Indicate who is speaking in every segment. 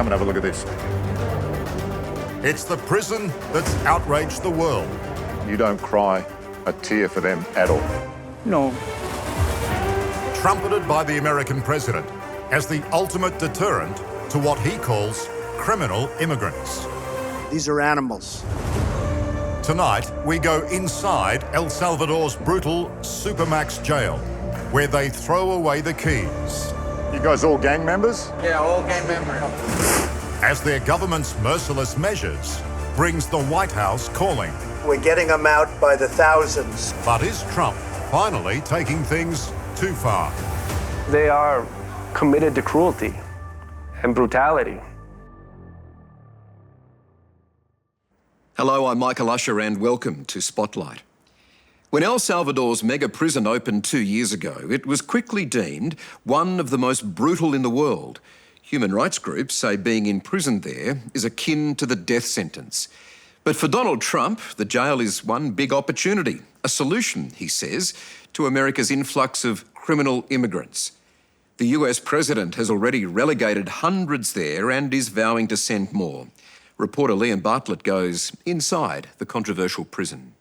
Speaker 1: Come and have a look at this. It's the prison that's outraged the world. You don't cry a tear for them at all.
Speaker 2: No.
Speaker 1: Trumpeted by the American president as the ultimate deterrent to what he calls criminal immigrants.
Speaker 3: These are animals.
Speaker 1: Tonight, we go inside El Salvador's brutal Supermax jail, where they throw away the keys. You guys all gang members?
Speaker 2: Yeah, all gang members.
Speaker 1: As their government's merciless measures brings the White House calling.
Speaker 3: We're getting them out by the thousands.
Speaker 1: But is Trump finally taking things too far?
Speaker 4: They are committed to cruelty and brutality.
Speaker 5: Hello, I'm Michael Usher and welcome to Spotlight. When El Salvador's mega prison opened 2 years ago, it was quickly deemed one of the most brutal in the world. Human rights groups say being imprisoned there is akin to the death sentence. But for Donald Trump, the jail is one big opportunity, a solution, he says, to America's influx of criminal immigrants. The US president has already relegated hundreds there and is vowing to send more. Reporter Liam Bartlett goes inside the controversial prison.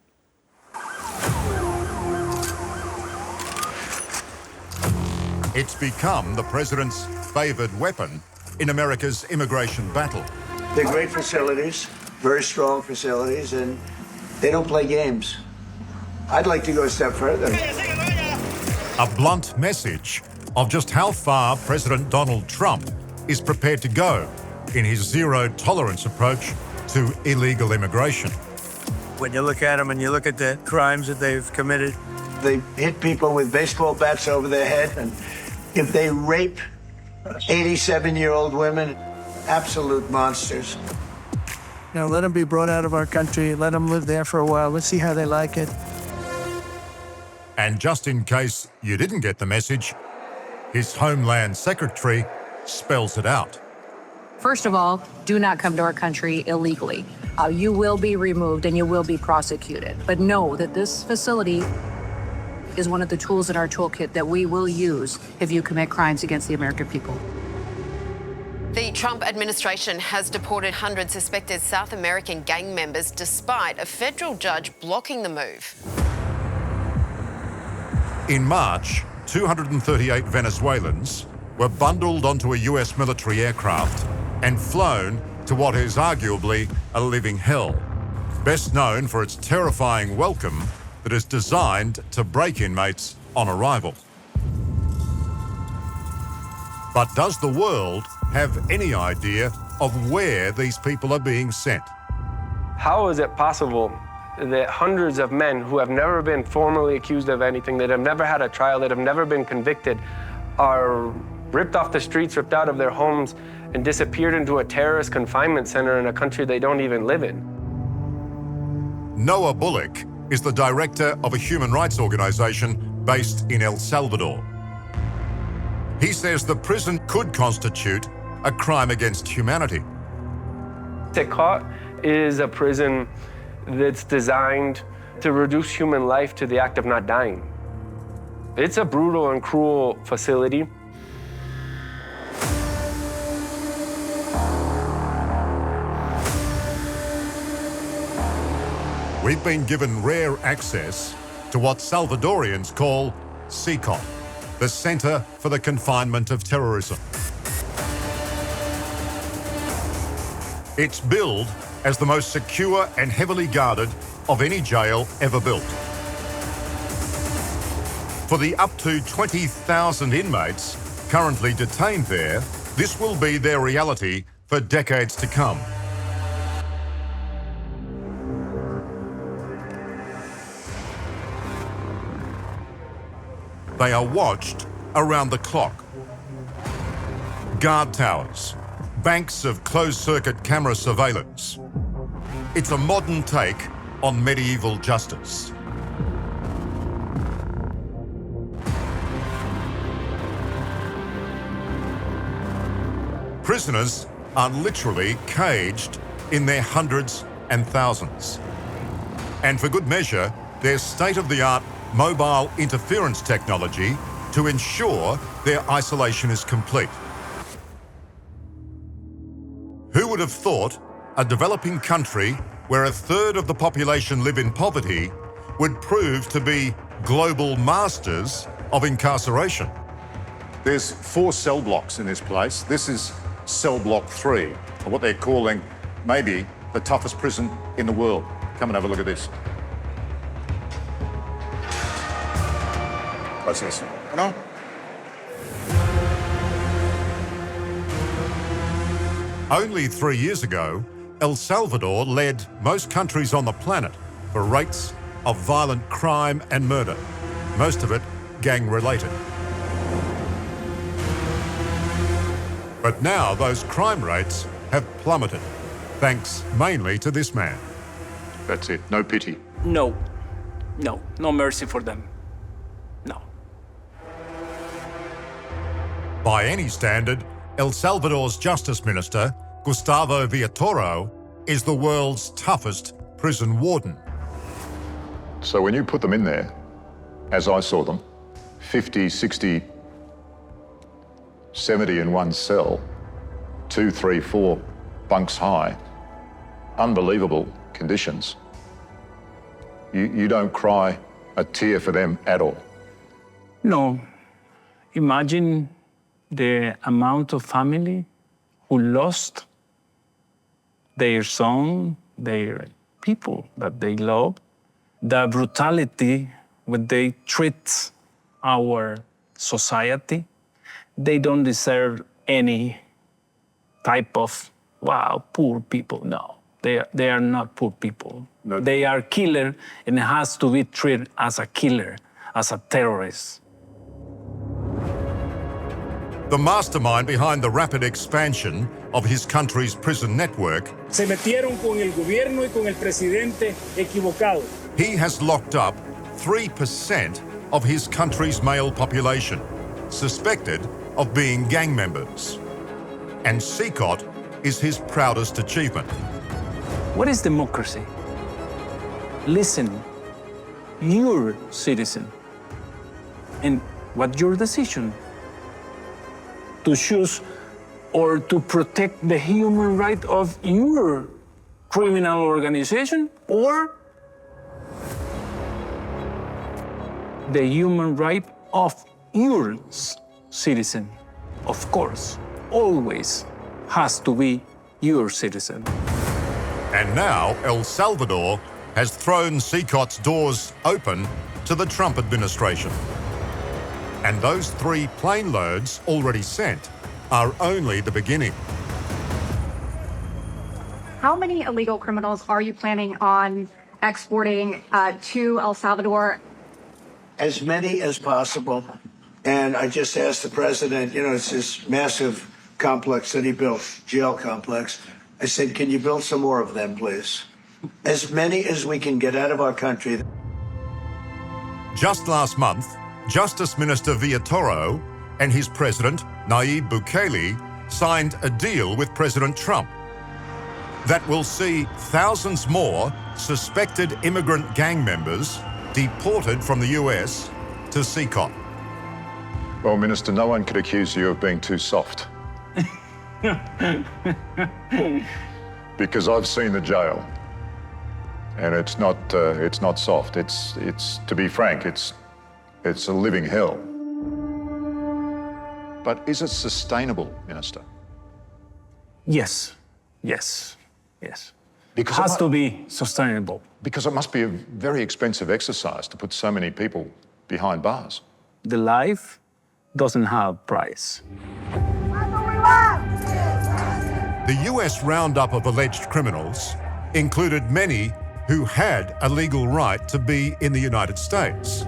Speaker 1: It's become the president's favoured weapon in America's immigration battle.
Speaker 3: They're great facilities, very strong facilities, and they don't play games. I'd like to go a step further.
Speaker 1: A blunt message of just how far President Donald Trump is prepared to go in his zero-tolerance approach to illegal immigration.
Speaker 6: When you look at them and you look at the crimes that they've committed.
Speaker 3: They hit people with baseball bats over their head, and if they rape 87-year-old women, absolute monsters.
Speaker 6: You know, let them be brought out of our country, let them live there for a while, let's see how they like it.
Speaker 1: And just in case you didn't get the message, his Homeland Secretary spells it out.
Speaker 7: First of all, do not come to our country illegally. You will be removed and you will be prosecuted. But know that this facility is one of the tools in our toolkit that we will use if you commit crimes against the American people.
Speaker 8: The Trump administration has deported hundreds of suspected South American gang members despite a federal judge blocking the move.
Speaker 1: In March, 238 Venezuelans were bundled onto a US military aircraft and flown to what is arguably a living hell, best known for its terrifying welcome that is designed to break inmates on arrival. But does the world have any idea of where these people are being sent?
Speaker 4: How is it possible that hundreds of men who have never been formally accused of anything, that have never had a trial, that have never been convicted, are ripped off the streets, ripped out of their homes, and disappeared into a terrorist confinement center in a country they don't even live in?
Speaker 1: Noah Bullock is the director of a human rights organization based in El Salvador. He says the prison could constitute a crime against humanity.
Speaker 4: Tecot is a prison that's designed to reduce human life to the act of not dying. It's a brutal and cruel facility.
Speaker 1: We've been given rare access to what Salvadorians call CECOT, the Centre for the Confinement of Terrorism. It's billed as the most secure and heavily guarded of any jail ever built. For the up to 20,000 inmates currently detained there, this will be their reality for decades to come. They are watched around the clock. Guard towers, banks of closed-circuit camera surveillance. It's a modern take on medieval justice. Prisoners are literally caged in their hundreds and thousands. And for good measure, there's state-of-the-art mobile interference technology to ensure their isolation is complete. would have thought a developing country where a third of the population live in poverty would prove to be global masters of incarceration?
Speaker 2: There's 4 cell blocks in this place. This is cell block 3, or what they're calling maybe the toughest prison in the world. Come and have a look at this. What's this? No?
Speaker 1: Only 3 years ago, El Salvador led most countries on the planet for rates of violent crime and murder, most of it gang-related. But now those crime rates have plummeted, thanks mainly to this man.
Speaker 2: That's it. No pity.
Speaker 9: No mercy for them. No.
Speaker 1: By any standard, El Salvador's Justice Minister, Gustavo Villatoro, is the world's toughest prison warden.
Speaker 2: So when you put them in there, as I saw them, 50, 60, 70 in one cell, 2, 3, 4 bunks high, unbelievable conditions. You don't cry a tear for them at all.
Speaker 9: No. Imagine the amount of family who lost their son, their people that they love, the brutality when they treat our society. They don't deserve any type of, wow, poor people. No, they are not poor people.
Speaker 2: No.
Speaker 9: They are killer, and it has to be treated as a killer, as a terrorist.
Speaker 1: The mastermind behind the rapid expansion of his country's prison network,
Speaker 10: Se metieron con el gobierno y con el presidente equivocado.
Speaker 1: he has locked up 3% of his country's male population, suspected of being gang members. And CICOT is his proudest achievement.
Speaker 9: What is democracy? Listen, you're citizen. And what's your decision? To choose or to protect the human right of your criminal organization or the human right of your citizen. Of course, always has to be your citizen.
Speaker 1: And now El Salvador has thrown CICOT's doors open to the Trump administration. And those 3 plane loads already sent are only the beginning.
Speaker 11: How many illegal criminals are you planning on exporting to El Salvador?
Speaker 3: As many as possible. And I just asked the president, it's this massive complex that he built, jail complex. I said, can you build some more of them, please? As many as we can get out of our country.
Speaker 1: Just last month, Justice Minister Villatoro and his president, Nayib Bukele, signed a deal with President Trump that will see thousands more suspected immigrant gang members deported from the US to CICOT.
Speaker 2: Well, Minister, no one could accuse you of being too soft. Because I've seen the jail, and it's not soft. It's to be frank, it's a living hell. But is it sustainable, Minister?
Speaker 9: Yes.
Speaker 2: Because
Speaker 9: It has to be sustainable.
Speaker 2: Because it must be a very expensive exercise to put so many people behind bars.
Speaker 9: The life doesn't have price.
Speaker 1: The US roundup of alleged criminals included many who had a legal right to be in the United States.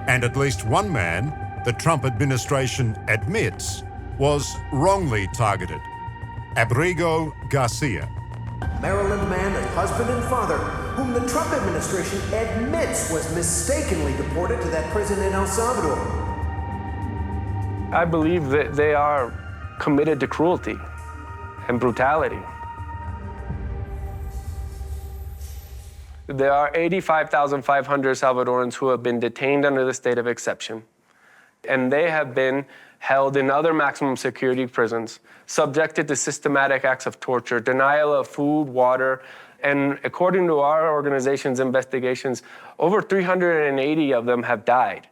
Speaker 1: And at least one man the Trump administration admits was wrongly targeted, Abrigo Garcia.
Speaker 12: Maryland man and husband and father, whom the Trump administration admits was mistakenly deported to that prison in El Salvador.
Speaker 4: I believe that they are committed to cruelty and brutality. There are 85,500 Salvadorans who have been detained under the state of exception. And they have been held in other maximum security prisons, subjected to systematic acts of torture, denial of food, water, and according to our organization's investigations, over 380 of them have died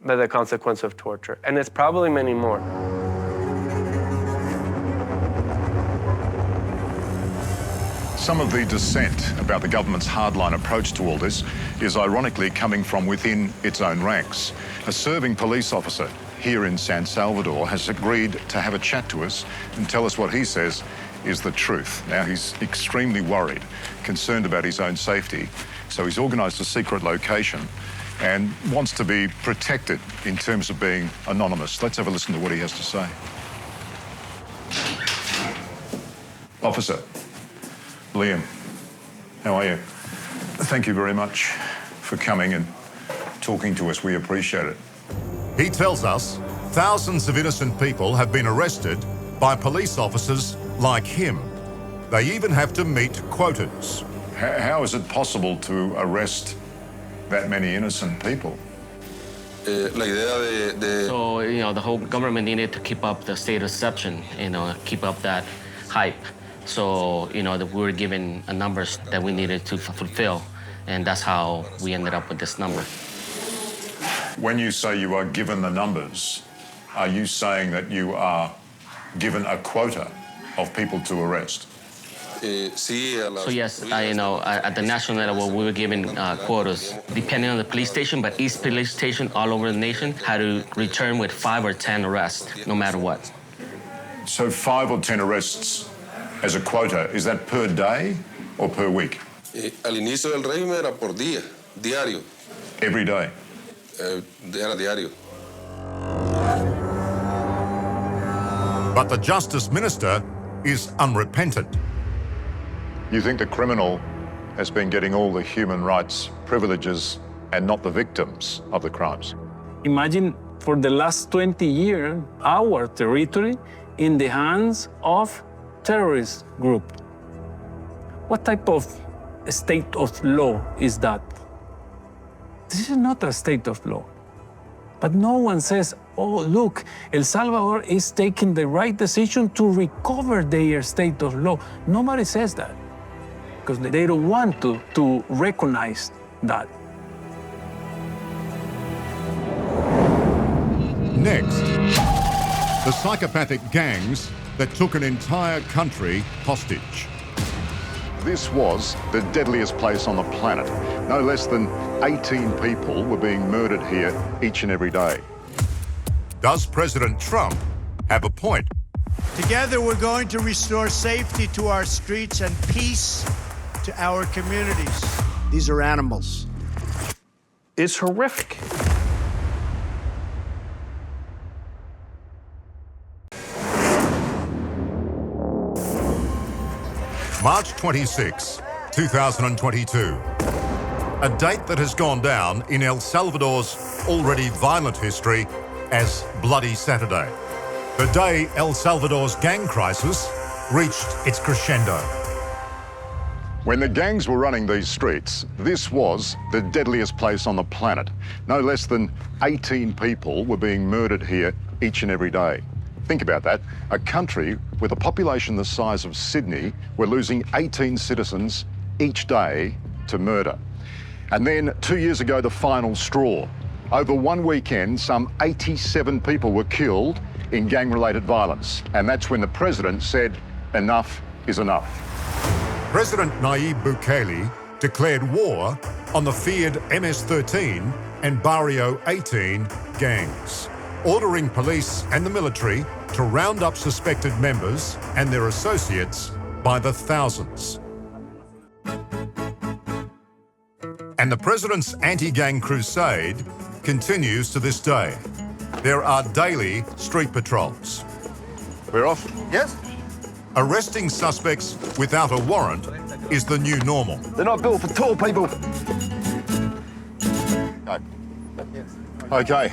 Speaker 4: by the consequence of torture, and it's probably many more.
Speaker 2: Some of the dissent about the government's hardline approach to all this is ironically coming from within its own ranks. A serving police officer here in San Salvador has agreed to have a chat to us and tell us what he says is the truth. Now, he's extremely worried, concerned about his own safety, so he's organised a secret location and wants to be protected in terms of being anonymous. Let's have a listen to what he has to say. Officer, Liam, how are you? Thank you very much for coming and talking to us. We appreciate it.
Speaker 1: He tells us thousands of innocent people have been arrested by police officers like him. They even have to meet quotas.
Speaker 2: How is it possible to arrest that many innocent people?
Speaker 13: So, the whole government needed to keep up the state of deception, keep up that hype. So, that we were given numbers that we needed to fulfill, and that's how we ended up with this number.
Speaker 2: When you say you are given the numbers, are you saying that you are given a quota of people to arrest?
Speaker 13: So yes, at the national level, we were given quotas, depending on the police station, but each police station all over the nation had to return with 5 or 10 arrests, no matter what.
Speaker 2: So 5 or 10 arrests as a quota, is that per day or per week?
Speaker 13: Al inicio del régimen era por día, diario.
Speaker 2: Every day?
Speaker 13: Era diario.
Speaker 1: But the Justice Minister is unrepentant.
Speaker 2: You think the criminal has been getting all the human rights privileges and not the victims of the crimes?
Speaker 9: Imagine for the last 20 years, our territory in the hands of terrorist group. What type of state of law is that? This is not a state of law. But no one says, oh, look, El Salvador is taking the right decision to recover their state of law. Nobody says that because they don't want to recognize that.
Speaker 1: Next, the psychopathic gangs that took an entire country hostage.
Speaker 2: This was the deadliest place on the planet. No less than 18 people were being murdered here each and every day.
Speaker 1: Does President Trump have a point?
Speaker 14: Together, we're going to restore safety to our streets and peace to our communities. These are animals.
Speaker 15: It's horrific.
Speaker 1: March 26, 2022. A date that has gone down in El Salvador's already violent history as Bloody Saturday. The day El Salvador's gang crisis reached its crescendo.
Speaker 2: When the gangs were running these streets, this was the deadliest place on the planet. No less than 18 people were being murdered here each and every day. Think about that. A country with a population the size of Sydney, we're losing 18 citizens each day to murder. And then 2 years ago, the final straw. Over one weekend, some 87 people were killed in gang-related violence. And that's when the president said, enough is enough.
Speaker 1: President Nayib Bukele declared war on the feared MS-13 and Barrio 18 gangs, ordering police and the military to round up suspected members and their associates by the thousands. And the president's anti-gang crusade continues to this day. There are daily street patrols.
Speaker 2: We're off?
Speaker 15: Yes.
Speaker 1: Arresting suspects without a warrant is the new normal.
Speaker 15: They're not built for tall people.
Speaker 2: Okay.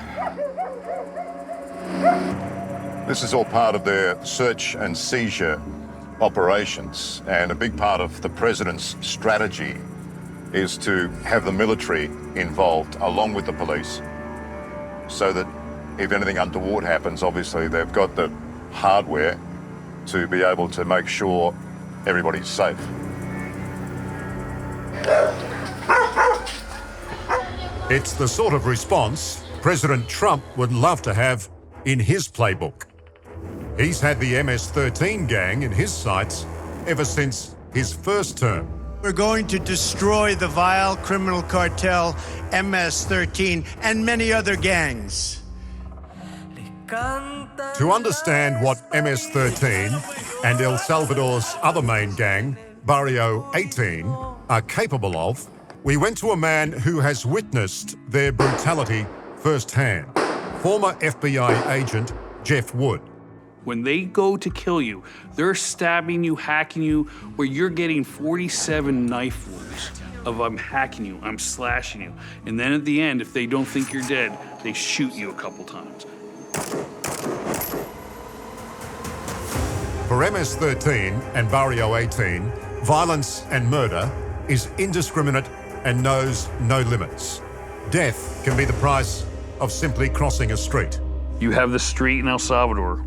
Speaker 2: This is all part of their search and seizure operations, and a big part of the president's strategy is to have the military involved along with the police so that if anything untoward happens, obviously they've got the hardware to be able to make sure everybody's safe.
Speaker 1: It's the sort of response President Trump would love to have in his playbook. He's had the MS-13 gang in his sights ever since his first term.
Speaker 14: We're going to destroy the vile criminal cartel MS-13 and many other gangs.
Speaker 1: To understand what MS-13 and El Salvador's other main gang, Barrio 18, are capable of, we went to a man who has witnessed their brutality firsthand, former FBI agent Jeff Wood.
Speaker 16: When they go to kill you, they're stabbing you, hacking you, where you're getting 47 knife wounds of I'm hacking you, I'm slashing you. And then at the end, if they don't think you're dead, they shoot you a couple times.
Speaker 1: For MS-13 and Barrio 18, violence and murder is indiscriminate and knows no limits. Death can be the price of simply crossing a street.
Speaker 16: You have the street in El Salvador,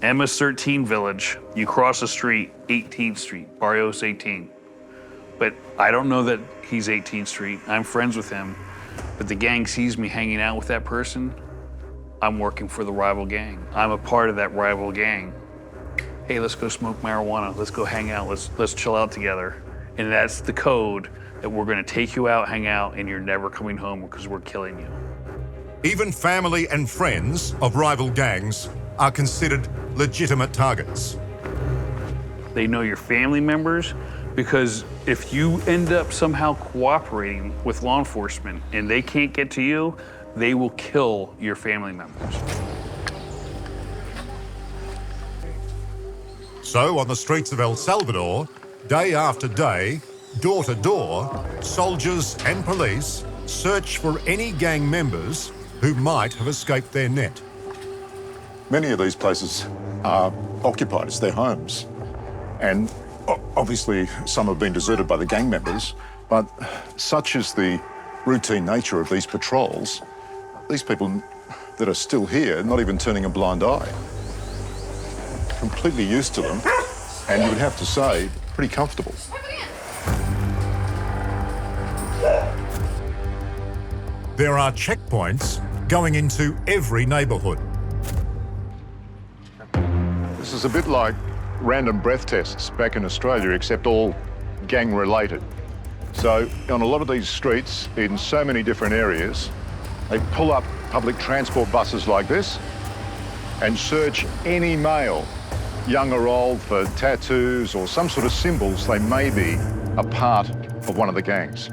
Speaker 16: MS-13 village, you cross the street, 18th Street, Barrios 18. But I don't know that he's 18th Street. I'm friends with him, but the gang sees me hanging out with that person. I'm working for the rival gang. I'm a part of that rival gang. Hey, let's go smoke marijuana. Let's go hang out. Let's chill out together. And that's the code that we're gonna take you out, hang out, and you're never coming home because we're killing you.
Speaker 1: Even family and friends of rival gangs are considered legitimate targets.
Speaker 16: They know your family members because if you end up somehow cooperating with law enforcement and they can't get to you, they will kill your family members.
Speaker 1: So on the streets of El Salvador, day after day, door to door, soldiers and police search for any gang members who might have escaped their net.
Speaker 2: Many of these places are occupied as their homes. And obviously some have been deserted by the gang members, but such is the routine nature of these patrols, these people that are still here, not even turning a blind eye, completely used to them, and you would have to say, pretty comfortable.
Speaker 1: There are checkpoints going into every neighborhood.
Speaker 2: This is a bit like random breath tests back in Australia, except all gang-related. So on a lot of these streets, in so many different areas, they pull up public transport buses like this and search any male, young or old, for tattoos or some sort of symbols they may be a part of one of the gangs.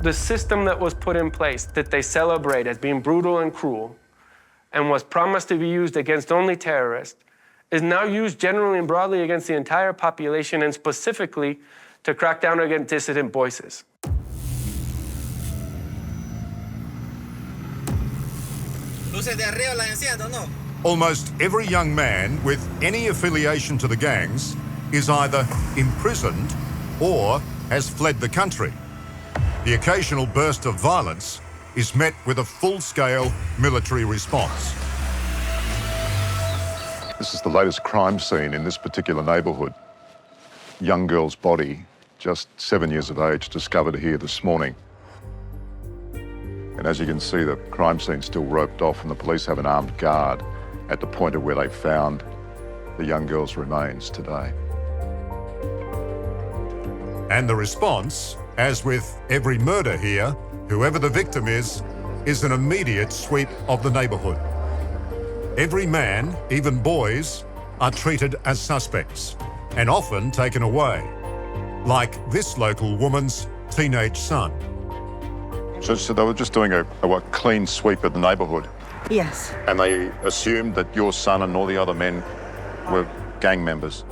Speaker 4: The system that was put in place that they celebrate as being brutal and cruel and was promised to be used against only terrorists is now used generally and broadly against the entire population and specifically to crack down against dissident voices.
Speaker 1: Almost every young man with any affiliation to the gangs is either imprisoned or has fled the country. The occasional burst of violence is met with a full-scale military response.
Speaker 2: This is the latest crime scene in this particular neighbourhood. Young girl's body, just 7 years of age, discovered here this morning. And as you can see, the crime scene's still roped off and the police have an armed guard at the point of where they found the young girl's remains today.
Speaker 1: And the response, as with every murder here, whoever the victim is an immediate sweep of the neighbourhood. Every man, even boys, are treated as suspects and often taken away, like this local woman's teenage son.
Speaker 2: So they were just doing a clean sweep of the neighbourhood?
Speaker 17: Yes.
Speaker 2: And they assumed that your son and all the other men were gang members?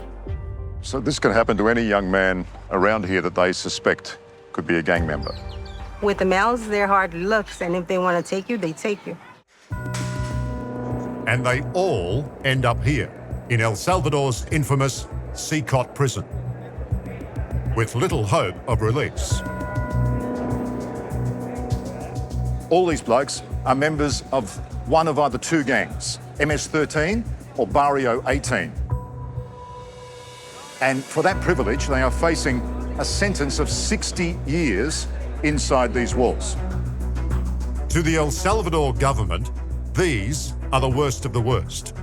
Speaker 2: So this can happen to any young man around here that they suspect could be a gang member?
Speaker 17: With the males, they're hard looks, and if they want to take you, they take you.
Speaker 1: And they all end up here, in El Salvador's infamous Seacot prison, with little hope of release.
Speaker 2: All these blokes are members of one of either two gangs, MS-13 or Barrio 18. And for that privilege, they are facing a sentence of 60 years inside these walls.
Speaker 1: To the El Salvador government, these are the worst of the worst.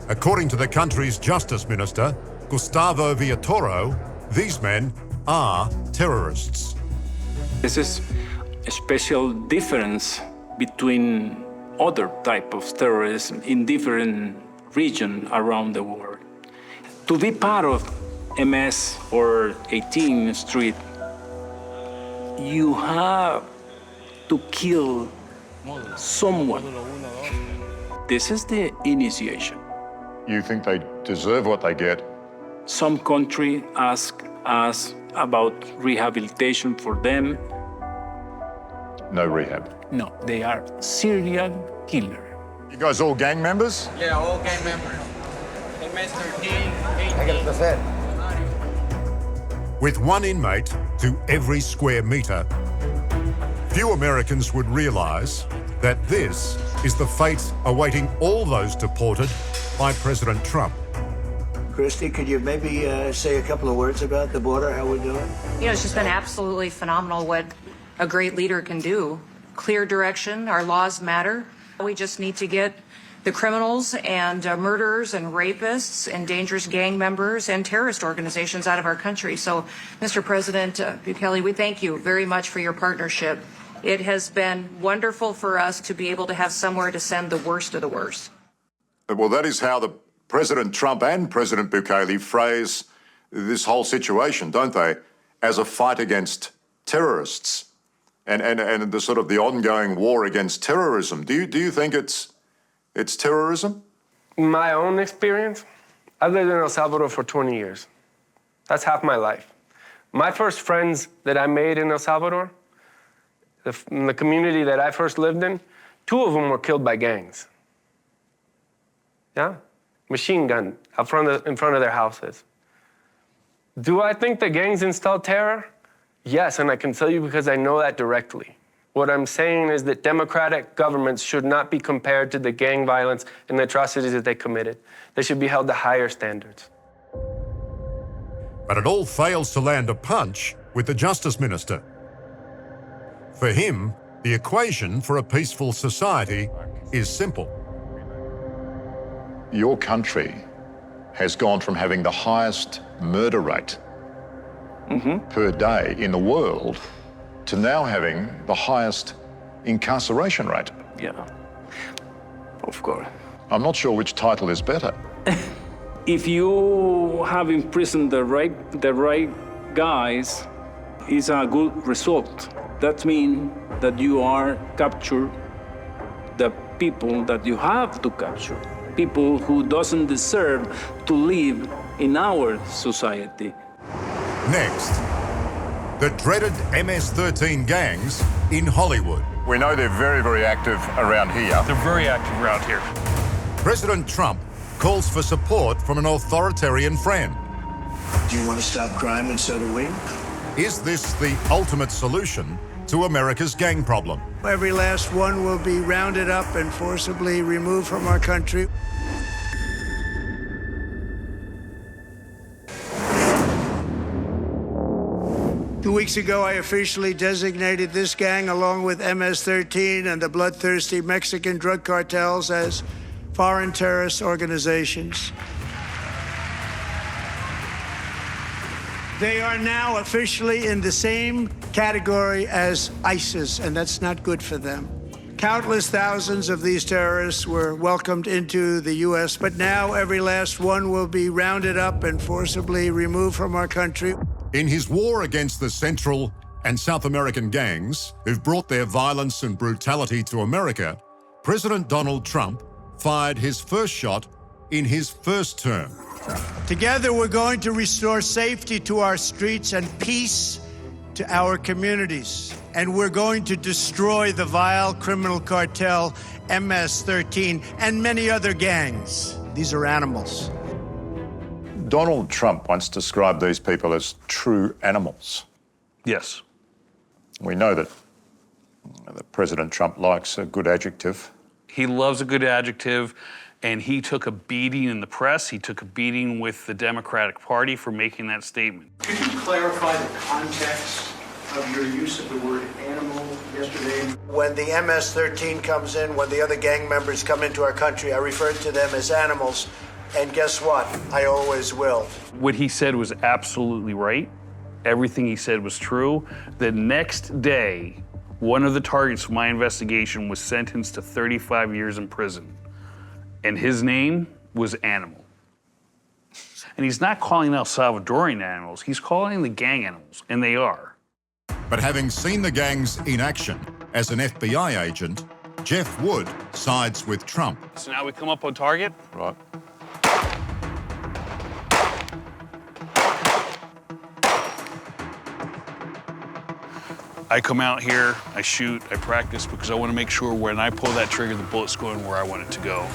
Speaker 1: According to the country's justice minister, Gustavo Villatoro, these men are terrorists.
Speaker 9: This is a special difference between other type of terrorism in different regions around the world. To be part of MS or 18th Street, you have to kill someone. This is the initiation.
Speaker 2: You think they deserve what they get?
Speaker 9: Some country ask us about rehabilitation for them.
Speaker 2: No rehab.
Speaker 9: No, they are serial killer.
Speaker 2: You guys all gang members?
Speaker 18: Yeah, all gang members. MS-13,
Speaker 1: With one inmate to every square metre, few Americans would realise that this is the fate awaiting all those deported by President Trump.
Speaker 3: Christy, could you maybe say a couple of words about the border, how we're doing?
Speaker 7: You know, it's just been absolutely phenomenal what a great leader can do. Clear direction, our laws matter. We just need to get the criminals and murderers and rapists and dangerous gang members and terrorist organizations out of our country. So, Mr. President Bukele, we thank you very much for your partnership. It has been wonderful for us to be able to have somewhere to send the worst of the worst.
Speaker 2: Well, that is how the President Trump and President Bukele phrase this whole situation, don't they? As a fight against terrorists and the sort of the ongoing war against terrorism. Do you think it's terrorism?
Speaker 4: My own experience, I've lived in El Salvador for 20 years. That's half my life. My first friends that I made in El Salvador, in the community that I first lived in, 2 of them were killed by gangs. Yeah? Machine gun in front of their houses. Do I think the gangs install terror? Yes, and I can tell you because I know that directly. What I'm saying is that democratic governments should not be compared to the gang violence and the atrocities that they committed. They should be held to higher standards.
Speaker 1: But it all fails to land a punch with the Justice Minister. For him, the equation for a peaceful society is simple.
Speaker 2: Your country has gone from having the highest murder rate per day in the world to now having the highest incarceration rate.
Speaker 9: Yeah, of course.
Speaker 2: I'm not sure which title is better.
Speaker 9: If you have imprisoned the right guys, it's a good result. That means that you are capture the people that you have to capture, people who doesn't deserve to live in our society.
Speaker 1: Next, the dreaded MS-13 gangs in Hollywood.
Speaker 2: We know they're very, very active around here.
Speaker 16: They're very active around here.
Speaker 1: President Trump calls for support from an authoritarian friend.
Speaker 3: Do you want to stop crime, and so do we?
Speaker 1: Is this the ultimate solution to America's gang problem?
Speaker 14: Every last one will be rounded up and forcibly removed from our country. Two weeks ago, I officially designated this gang, along with MS-13 and the bloodthirsty Mexican drug cartels, as foreign terrorist organizations. They are now officially in the same category as ISIS, and that's not good for them. Countless thousands of these terrorists were welcomed into the U.S., but now every last one will be rounded up and forcibly removed from our country.
Speaker 1: In his war against the Central and South American gangs who've brought their violence and brutality to America, President Donald Trump fired his first shot in his first term.
Speaker 14: Together, we're going to restore safety to our streets and peace to our communities. And we're going to destroy the vile criminal cartel MS-13 and many other gangs. These are animals.
Speaker 2: Donald Trump once described these people as true animals.
Speaker 16: Yes.
Speaker 2: We know that President Trump likes a good adjective.
Speaker 16: He loves a good adjective, and he took a beating in the press. He took a beating with the Democratic Party for making that statement.
Speaker 12: Could you clarify the context of your use of the word animal yesterday?
Speaker 3: When the MS-13 comes in, when the other gang members come into our country, I refer to them as animals. And guess what? I always will.
Speaker 16: What he said was absolutely right. Everything he said was true. The next day, one of the targets of my investigation was sentenced to 35 years in prison. And his name was Animal. And he's not calling El Salvadorian animals, he's calling the gang animals, and they are.
Speaker 1: But having seen the gangs in action as an FBI agent, Jeff Wood sides with Trump.
Speaker 16: So now we come up on target.
Speaker 2: Right.
Speaker 16: I come out here, I shoot, I practice because I want to make sure when I pull that trigger, the bullet's going where I want it to go.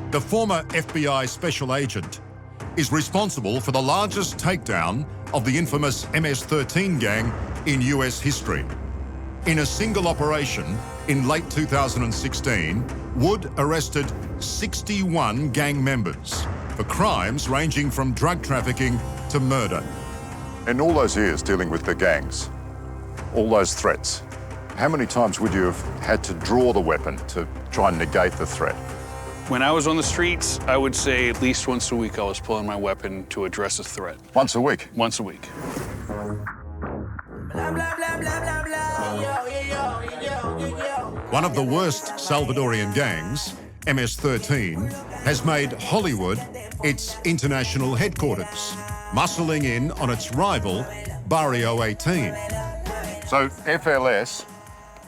Speaker 1: The former FBI special agent is responsible for the largest takedown of the infamous MS-13 gang in US history. In a single operation in late 2016, Wood arrested 61 gang members for crimes ranging from drug trafficking to murder.
Speaker 2: In all those years dealing with the gangs, all those threats, how many times would you have had to draw the weapon to try and negate the threat?
Speaker 16: When I was on the streets, I would say at least once a week I was pulling my weapon to address a threat.
Speaker 2: Once a week?
Speaker 16: Once a week.
Speaker 1: One of the worst Salvadorian gangs, MS-13, has made Hollywood its international headquarters, muscling in on its rival, Barrio 18.
Speaker 2: So FLS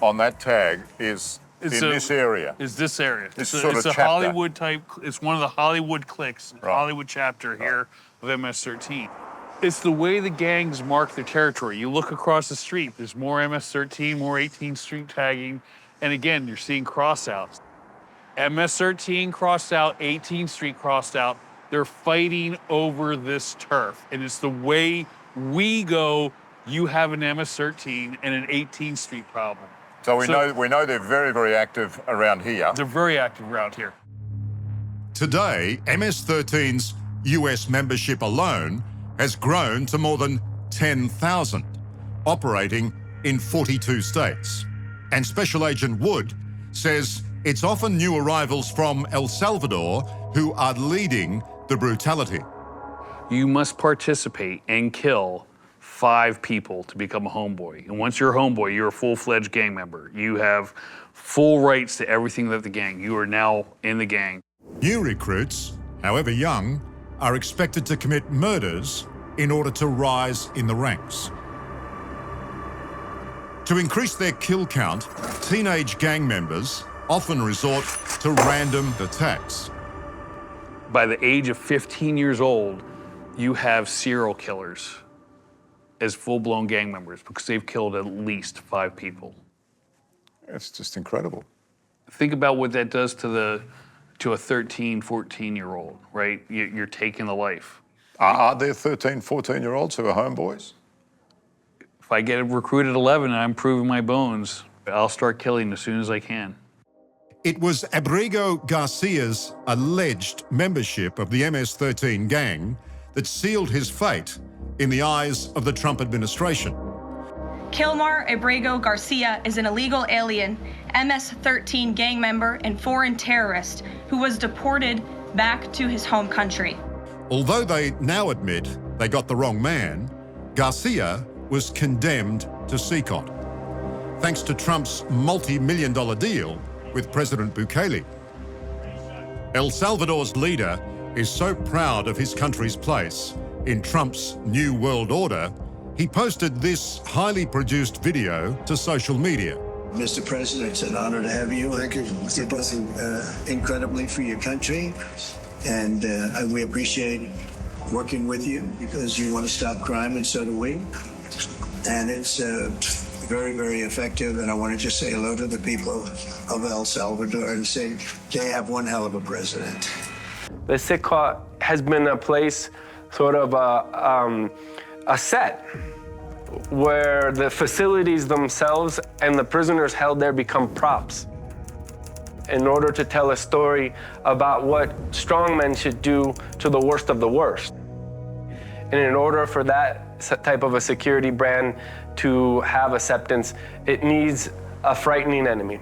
Speaker 2: on that tag is this area.
Speaker 16: It's this area.
Speaker 2: This
Speaker 16: it's
Speaker 2: sort of
Speaker 16: a
Speaker 2: chapter.
Speaker 16: Hollywood type, it's one of the Hollywood cliques,
Speaker 2: Right.
Speaker 16: Hollywood chapter here of MS-13. It's the way the gangs mark their territory. You look across the street, there's more MS-13, more 18th Street tagging, and again, you're seeing crossouts. MS-13 crossed out, 18th Street crossed out. They're fighting over this turf, and it's the way we go, you have an MS-13 and an 18th Street problem.
Speaker 2: So we know they're very, very active around here.
Speaker 16: They're very active around here.
Speaker 1: Today, MS-13's US membership alone has grown to more than 10,000, operating in 42 states. And Special Agent Wood says it's often new arrivals from El Salvador who are leading the brutality.
Speaker 16: You must participate and kill 5 people to become a homeboy. And once you're a homeboy, you're a full-fledged gang member. You have full rights to everything that the gang. You are now in the gang.
Speaker 1: New recruits, however young, are expected to commit murders in order to rise in the ranks. To increase their kill count, teenage gang members often resort to random attacks.
Speaker 16: By the age of 15 years old, you have serial killers as full-blown gang members because they've killed at least 5 people.
Speaker 2: It's just incredible.
Speaker 16: Think about what that does to a 13, 14-year-old, right? You're taking the life.
Speaker 2: Are there 13, 14-year-olds who are homeboys?
Speaker 16: If I get recruited at 11 and I'm proving my bones, I'll start killing as soon as I can.
Speaker 1: It was Abrego Garcia's alleged membership of the MS-13 gang that sealed his fate in the eyes of the Trump administration.
Speaker 19: Kilmar Abrego Garcia is an illegal alien, MS-13 gang member and foreign terrorist who was deported back to his home country.
Speaker 1: Although they now admit they got the wrong man, Garcia was condemned to CECOT, thanks to Trump's multi-million-dollar deal with President Bukele. El Salvador's leader is so proud of his country's place in Trump's New World Order, he posted this highly produced video to social media.
Speaker 3: Mr. President, it's an honor to have you. Thank you. You're doing incredibly for your country, and we appreciate working with you because you want to stop crime, and so do we. And it's very, very effective, and I want to just say hello to the people of El Salvador and say they have one hell of a president.
Speaker 4: The CECOT has been a place, sort of a set where the facilities themselves and the prisoners held there become props in order to tell a story about what strongmen should do to the worst of the worst. And in order for that type of a security brand to have acceptance, it needs a frightening enemy.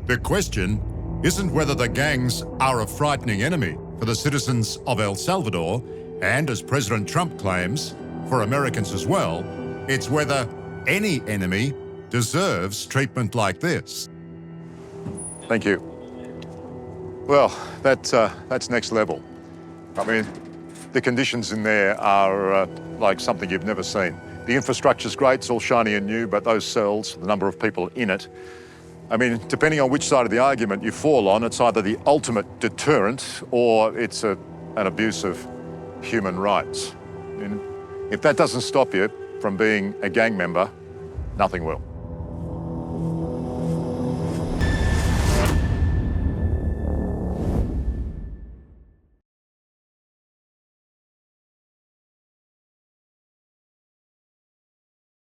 Speaker 1: The question isn't whether the gangs are a frightening enemy for the citizens of El Salvador, and as President Trump claims, for Americans as well. It's whether any enemy deserves treatment like this.
Speaker 2: Thank you. Well, that's next level. I mean, the conditions in there are like something you've never seen. The infrastructure's great, it's all shiny and new, but those cells, the number of people in it, I mean, depending on which side of the argument you fall on, it's either the ultimate deterrent or it's an abuse of human rights. And if that doesn't stop you from being a gang member, nothing will.